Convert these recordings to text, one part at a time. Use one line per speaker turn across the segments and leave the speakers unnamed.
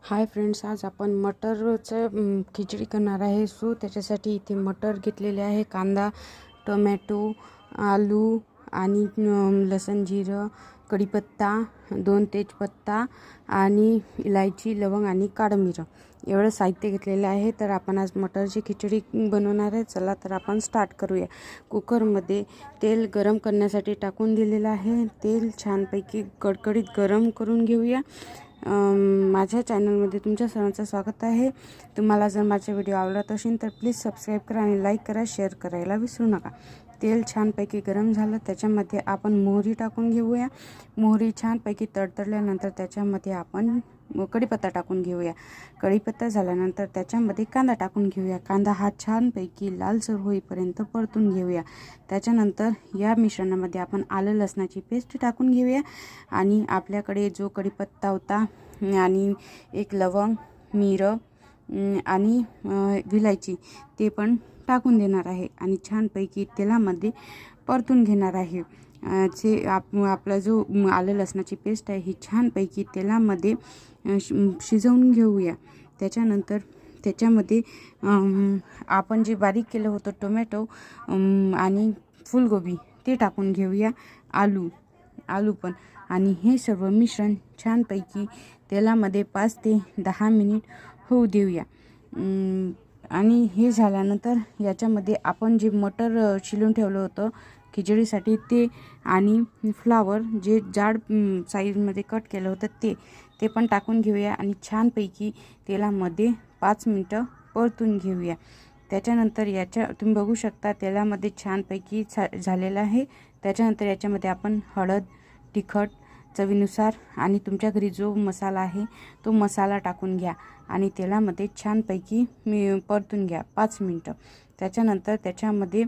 Hi friends, आज आपण मटरचं खिचडी करणार आहे. सो त्याच्यासाठी इथे मटर घेतलेले आहे, कांदा, टोमॅटो, आलू आणि लसूण, जिरं, कढीपत्ता, 2 तेजपत्ता आणि इलायची, लवंग आणि काळं मिरं एवढं साहित्य घेतलेलं आहे. तर आपण आज मटरची खिचडी बनवणार आहे. चला तर आपण स्टार्ट करूया. कुकरमध्ये तेल गरम करण्यासाठी टाकून दिलेलं आहे. तेल छानपैकी कडकडीत गरम करून घेऊया. माझ्या चॅनलमध्ये तुमच्या सर्वांचं स्वागत आहे. तुम्हाला जर माझे व्हिडिओ आवडत असेल तर प्लीज सबस्क्राईब करा आणि लाईक करा, शेअर करायला विसरू नका. तेल छानपैकी गरम झालं, त्याच्यामध्ये आपण मोहरी टाकून घेऊया. मोहरी छानपैकी तडतडल्यानंतर त्याच्यामध्ये आपण कढीपत्ता टाकून घेऊया. कढीपत्ता झाल्यानंतर त्याच्यामध्ये कांदा टाकून घेऊया. कांदा हा छानपैकी लालसर होईपर्यंत परतून घेऊया. त्याच्यानंतर या मिश्रणामध्ये आपण आलं लसणाची पेस्ट टाकून घेऊया आणि आपल्याकडे जो कढीपत्ता होता आणि एक लवंग, मिरं आणि विलायची ते पण टाकून देणार आहे आणि छानपैकी तेलामध्ये परतून घेणार आहे. आपला जो आलं लसणाची पेस्ट आहे ही छानपैकी तेलामध्ये शिजवून घेऊया. त्याच्यानंतर त्याच्यामध्ये आपण जे बारीक केलं होतं टोमॅटो आणि फुलगोबी ते टाकून घेऊया. आलू पण, आणि हे सर्व मिश्रण छानपैकी तेलामध्ये 5 ते 10 मिनिट होऊ देऊया. आणि हे झाल्यानंतर याच्यामध्ये आपण जे मटर शिलून ठेवलं होतं खिचडीसाठी ते आणि फ्लावर जे जाड साईजमध्ये कट केलं होतं ते पण टाकून घेऊया आणि छानपैकी तेलामध्ये 5 मिनटं परतून घेऊया. त्याच्यानंतर तुम्ही बघू शकता तेलामध्ये छानपैकी झालेलं आहे. त्याच्यानंतर याच्यामध्ये आपण हळद, तिखट चवीनुसार आणि तुमच्या घरी जो मसाला आहे तो मसाला टाकून घ्या आणि तेलामध्ये छानपैकी परतून घ्या 5 मिनटं. त्याच्यानंतर त्याच्यामध्ये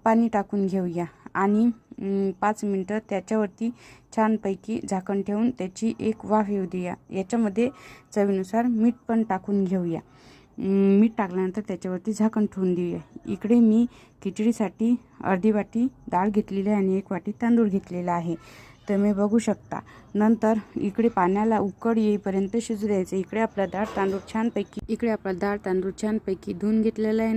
पाणी टाकून घेऊया आणि 5 मिनटं त्याच्यावरती छानपैकी झाकण ठेवून त्याची एक वाफ येऊ देऊया. याच्यामध्ये चवीनुसार मीठ पण टाकून घेऊया. मीठ टाकल्यानंतर त्याच्यावरती झाकण ठेवून देऊया. इकडे मी खिचडीसाठी अर्धी वाटी डाळ घेतलेली आहे आणि 1 वाटी तांदूळ घेतलेला आहे. तुम्ही बघू शकता. नंतर इकडे पाण्याला उकळ येईपर्यंत शिजू द्यायचं. इकडे आपला डाळ तांदूळ छानपैकी धुवून घेतलेला आहे.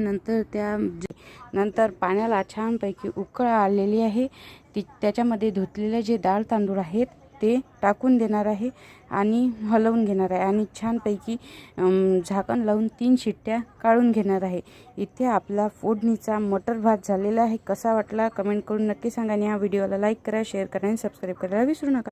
नंतर पाण्याला छानपैकी उकळ आलेली आहे. त्याच्यामध्ये धुतलेले जे डाळ तांदूळ आहेत ते टाकून देणार आहे आणि हलवून घेणार आहे आणि छानपैकी झाकण लावून 3 शिट्ट्या काढून घेणार आहे. इथे आपला फोडणीचा मटर भात झालेला आहे. कसा वाटला कमेंट करून नक्की सांगा आणि या व्हिडिओला लाईक करा, शेअर करा आणि सबस्क्राईब करायला विसरू नका.